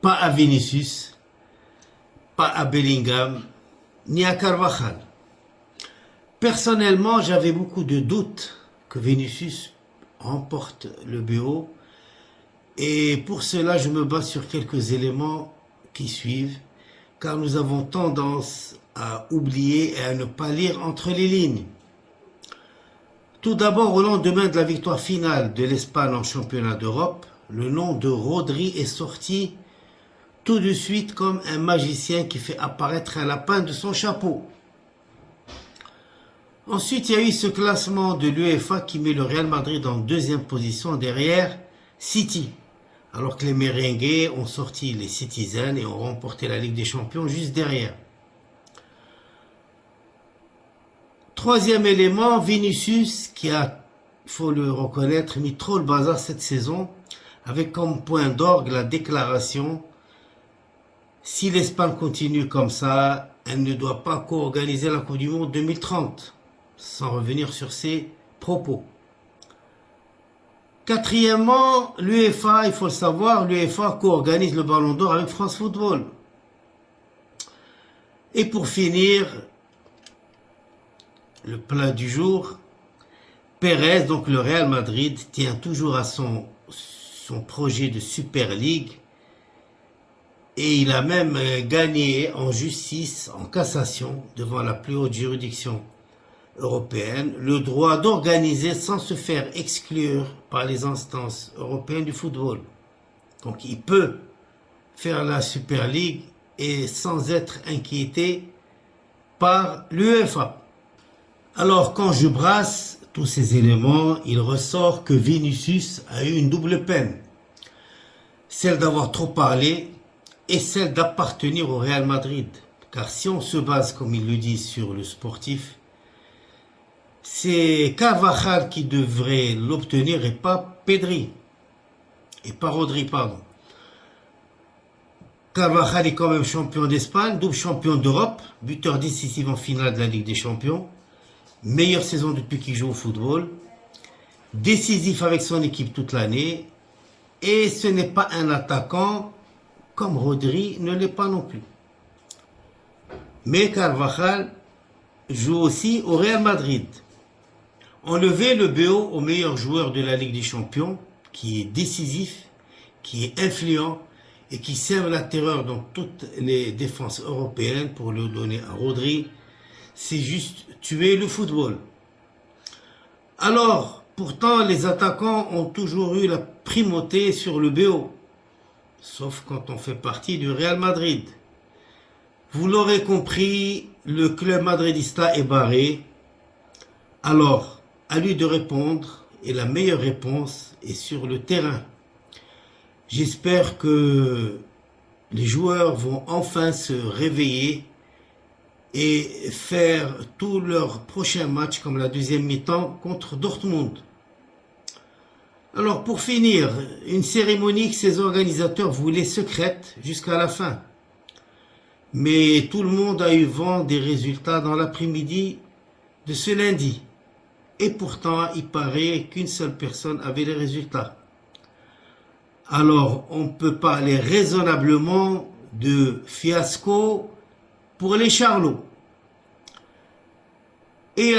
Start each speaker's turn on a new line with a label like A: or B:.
A: pas à Vinicius, pas à Bellingham, ni à Carvajal. Personnellement, j'avais beaucoup de doutes que Vinicius remporte le BO. Et pour cela, je me base sur quelques éléments qui suivent, car nous avons tendance à oublier et à ne pas lire entre les lignes. Tout d'abord, au lendemain de la victoire finale de l'Espagne en championnat d'Europe, le nom de Rodri est sorti tout de suite comme un magicien qui fait apparaître un lapin de son chapeau. Ensuite, il y a eu ce classement de l'UEFA qui met le Real Madrid en deuxième position derrière City, alors que les merengues ont sorti les Citizens et ont remporté la Ligue des Champions juste derrière. Troisième élément, Vinicius qui a, il faut le reconnaître, mis trop le bazar cette saison, avec comme point d'orgue la déclaration: si l'Espagne continue comme ça, elle ne doit pas co-organiser la Coupe du Monde 2030, sans revenir sur ses propos. Quatrièmement, l'UEFA, il faut le savoir, l'UEFA co-organise le Ballon d'Or avec France Football. Et pour finir, le plat du jour, Pérez, donc le Real Madrid, tient toujours à son projet de Super League et il a même gagné en justice, en cassation, devant la plus haute juridiction européenne, le droit d'organiser sans se faire exclure par les instances européennes du football. Donc il peut faire la Super League et sans être inquiété par l'UEFA. Alors quand je brasse tous ces éléments, il ressort que Vinicius a eu une double peine. Celle d'avoir trop parlé et celle d'appartenir au Real Madrid. Car si on se base, comme il le dit, sur le sportif, c'est Carvajal qui devrait l'obtenir et pas Pedri. Et pas Rodri, pardon. Carvajal est quand même champion d'Espagne, double champion d'Europe, buteur décisif en finale de la Ligue des Champions, meilleure saison depuis qu'il joue au football, décisif avec son équipe toute l'année, et ce n'est pas un attaquant comme Rodri ne l'est pas non plus. Mais Carvajal joue aussi au Real Madrid. Enlever le BO au meilleur joueur de la Ligue des Champions, qui est décisif, qui est influent et qui sème la terreur dans toutes les défenses européennes pour le donner à Rodri, c'est juste tuer le football. Alors, pourtant, les attaquants ont toujours eu la primauté sur le BO, sauf quand on fait partie du Real Madrid. Vous l'aurez compris, le club madridista est barré. Alors, à lui de répondre, et la meilleure réponse est sur le terrain. J'espère que les joueurs vont enfin se réveiller et faire tous leurs prochains matchs comme la deuxième mi-temps contre Dortmund. Alors pour finir, une cérémonie que ces organisateurs voulaient secrète jusqu'à la fin. Mais tout le monde a eu vent des résultats dans l'après-midi de ce lundi. Et pourtant, il paraît qu'une seule personne avait les résultats. Alors, on peut parler raisonnablement de fiasco pour les Charlots. Et